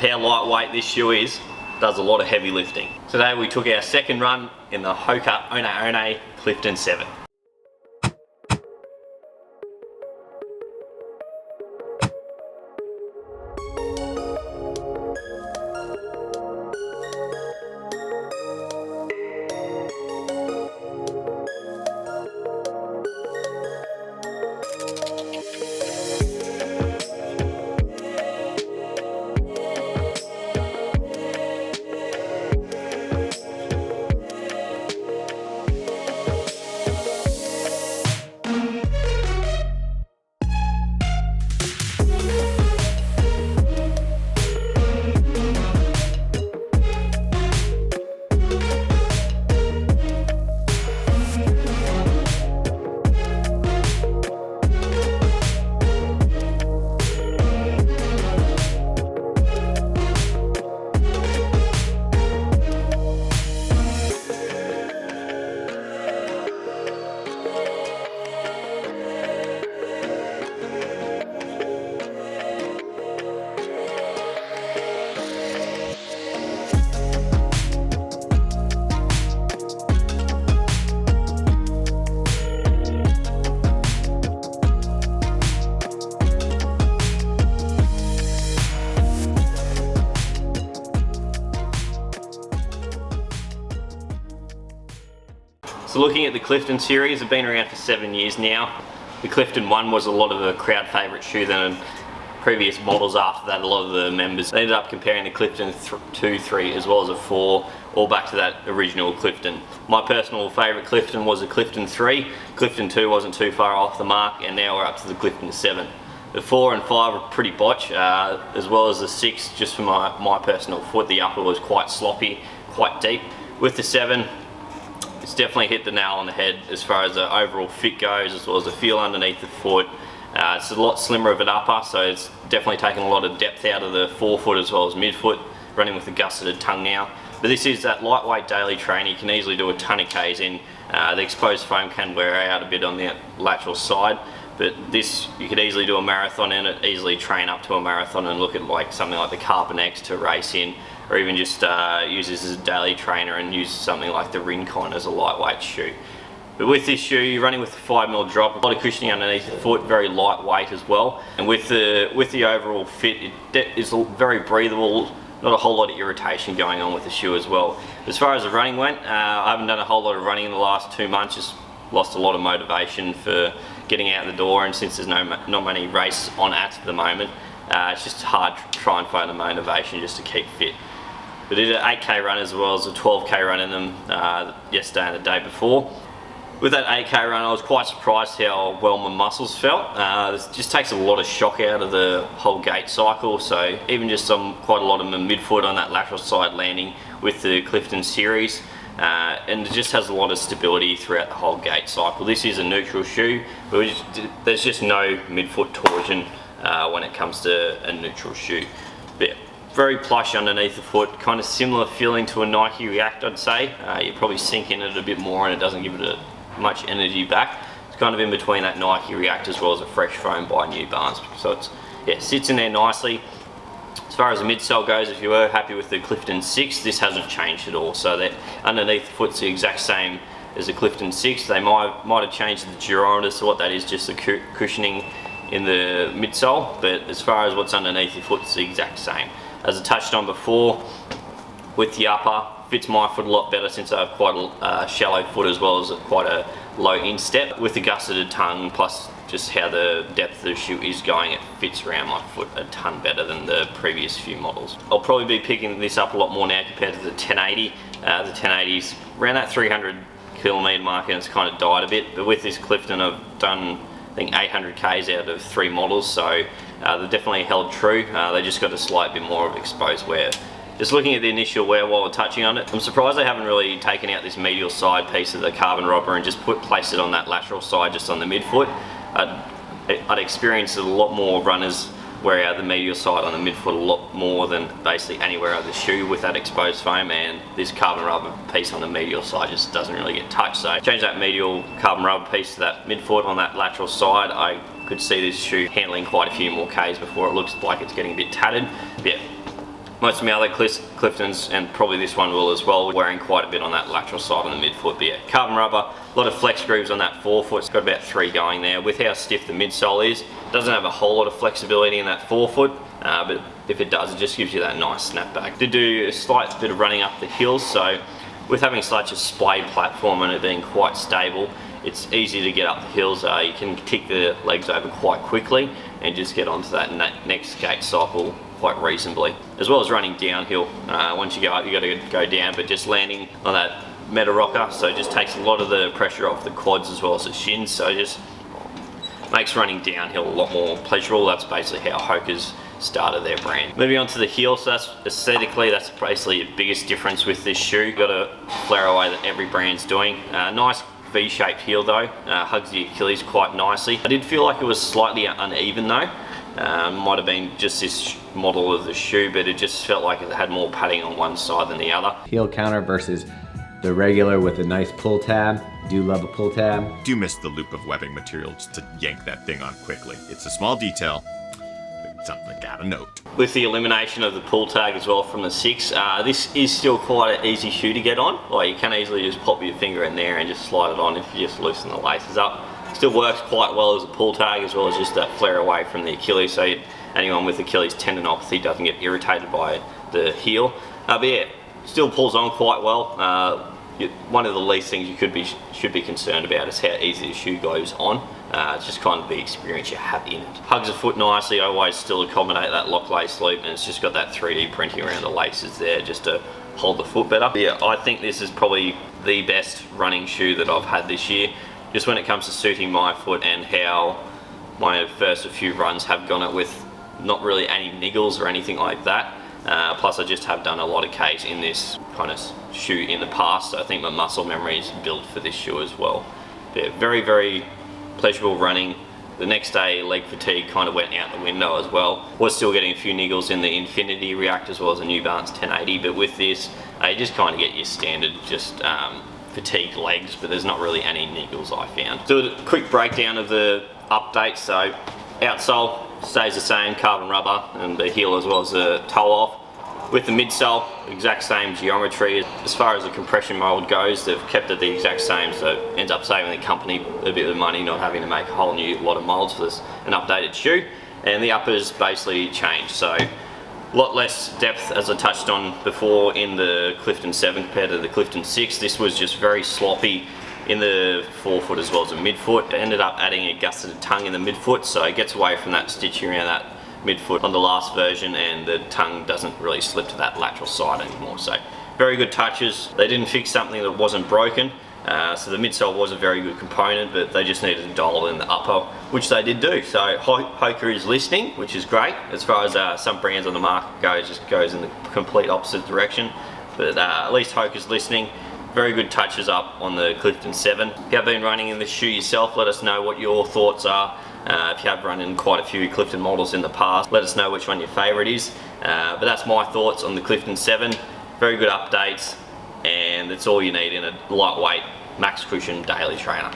how lightweight this shoe is, does a lot of heavy lifting. Today we took our second run in the Hoka One One Clifton 7. So looking at the Clifton series, they've been around for 7 years now. The Clifton 1 was a lot of a crowd favourite shoe, then previous models after that, a lot of the members ended up comparing the Clifton 2, 3 as well as a 4, all back to that original Clifton. My personal favourite Clifton was the Clifton 3. Clifton 2 wasn't too far off the mark, and now we're up to the Clifton 7. The 4 and 5 are pretty botch, as well as the 6, just for my personal foot. The upper was quite sloppy, quite deep. With the 7, it's definitely hit the nail on the head as far as the overall fit goes, as well as the feel underneath the foot. It's a lot slimmer of an upper, so it's definitely taken a lot of depth out of the forefoot as well as midfoot, running with the gusseted tongue now. But this is that lightweight daily trainer. You can easily do a ton of Ks in. The exposed foam can wear out a bit on the lateral side, but this, you could easily do a marathon in it, easily train up to a marathon and look at like something like the Carbon X to race in, or even just use this as a daily trainer and use something like the Rincon as a lightweight shoe. But with this shoe, you're running with a 5mm drop, a lot of cushioning underneath the foot, very lightweight as well. And with the overall fit, it is very breathable, not a whole lot of irritation going on with the shoe as well. As far as the running went, I haven't done a whole lot of running in the last 2 months, just lost a lot of motivation for getting out the door, and since there's not many races on at the moment, it's just hard to try and find the motivation just to keep fit. We did an 8k run as well as a 12k run in them yesterday and the day before. With that 8k run, I was quite surprised how well my muscles felt. It just takes a lot of shock out of the whole gait cycle, so even just quite a lot of my midfoot on that lateral side landing with the Clifton series, and it just has a lot of stability throughout the whole gait cycle. This is a neutral shoe, but there's just no midfoot torsion when it comes to a neutral shoe. But yeah, very plush underneath the foot, kind of similar feeling to a Nike React, I'd say. You probably sink in it a bit more and it doesn't give it much energy back. It's kind of in between that Nike React as well as a Fresh Foam by New Balance. So it's, yeah, sits in there nicely. As far as the midsole goes, if you were happy with the Clifton 6, this hasn't changed at all. So that underneath the foot's the exact same as the Clifton 6. They might have changed the durometer, so what that is, just the cushioning in the midsole, but as far as what's underneath your foot, it's the exact same. As I touched on before, with the upper, fits my foot a lot better since I have quite a shallow foot as well as quite a low instep. With the gusseted tongue, plus just how the depth of the shoe is going, it fits around my foot a ton better than the previous few models. I'll probably be picking this up a lot more now compared to the 1080. The 1080's around that 300 kilometre mark and it's kind of died a bit, but with this Clifton I've done I think 800 Ks out of 3 models, so they've definitely held true. They just got a slight bit more of exposed wear. Just looking at the initial wear while we're touching on it, I'm surprised they haven't really taken out this medial side piece of the carbon rubber and just placed it on that lateral side, just on the midfoot. I'd experienced a lot more runners wear out the medial side on the midfoot a lot more than basically anywhere on the shoe with that exposed foam, and this carbon rubber piece on the medial side just doesn't really get touched. So change that medial carbon rubber piece to that midfoot on that lateral side, I could see this shoe handling quite a few more Ks before it looks like it's getting a bit tattered. But yeah, Most of my other Cliftons, and probably this one will as well, wearing quite a bit on that lateral side on the midfoot. But yeah, carbon rubber, a lot of flex grooves on that forefoot. It's got about 3 going there. With how stiff the midsole is, doesn't have a whole lot of flexibility in that forefoot, but if it does, it just gives you that nice snapback. Did do a slight bit of running up the hills, so with having such a splayed platform and it being quite stable, it's easy to get up the hills. You can kick the legs over quite quickly and just get onto that next gate cycle quite reasonably. As well as running downhill. Once you go up, you got to go down, but just landing on that meta rocker, so it just takes a lot of the pressure off the quads as well as the shins, so it just makes running downhill a lot more pleasurable. That's basically how Hoka's started their brand. Moving on to the heel, so that's aesthetically, that's basically the biggest difference with this shoe. Got a flare away that every brand's doing. Nice V-shaped heel though, hugs the Achilles quite nicely. I did feel like it was slightly uneven though. Might have been just this model of the shoe, but it just felt like it had more padding on one side than the other. Heel counter versus the regular with a nice pull tab. Do love a pull tab. Do miss the loop of webbing materials to yank that thing on quickly. It's a small detail, but it's something I gotta note. With the elimination of the pull tag as well from the 6, this is still quite an easy shoe to get on. Like, you can easily just pop your finger in there and just slide it on if you just loosen the laces up. Still works quite well as a pull tag, as well as just that flare away from the Achilles, so anyone with Achilles tendinopathy doesn't get irritated by the heel. But yeah, still pulls on quite well. One of the least things you should be concerned about is how easy the shoe goes on. It's just kind of the experience you have in it. Hugs the foot nicely. I always still accommodate that lock lace loop, and it's just got that 3D printing around the laces there just to hold the foot better. But yeah, I think this is probably the best running shoe that I've had this year, just when it comes to suiting my foot and how my first few runs have gone it with not really any niggles or anything like that. Plus I just have done a lot of Ks in this kind of shoe in the past, so I think my muscle memory is built for this shoe as well. But yeah, very, very pleasurable running. The next day, leg fatigue kind of went out the window as well. Was still getting a few niggles in the Infinity React as well as a New Balance 1080, but with this, you just kind of get your standard just fatigued legs, but there's not really any niggles I found. Do a quick breakdown of the updates. So outsole stays the same, carbon rubber, and the heel as well as the toe off. With the midsole, exact same geometry. As far as the compression mold goes, they've kept it the exact same, so it ends up saving the company a bit of money not having to make a whole new lot of molds for this, an updated shoe. And the uppers basically changed, so a lot less depth, as I touched on before, in the Clifton 7 compared to the Clifton 6. This was just very sloppy in the forefoot as well as the midfoot. It ended up adding a gusseted tongue in the midfoot, so it gets away from that stitching around that midfoot on the last version, and the tongue doesn't really slip to that lateral side anymore. So very good touches. They didn't fix something that wasn't broken. So the midsole was a very good component, but they just needed to dial in the upper, which they did do. So Hoka is listening, which is great. As far as some brands on the market go, it just goes in the complete opposite direction. But at least Hoka's listening. Very good touches up on the Clifton 7. If you have been running in this shoe yourself, let us know what your thoughts are. If you have run in quite a few Clifton models in the past, let us know which one your favourite is. But that's my thoughts on the Clifton 7. Very good updates, and that's all you need in a lightweight max cushion daily trainer.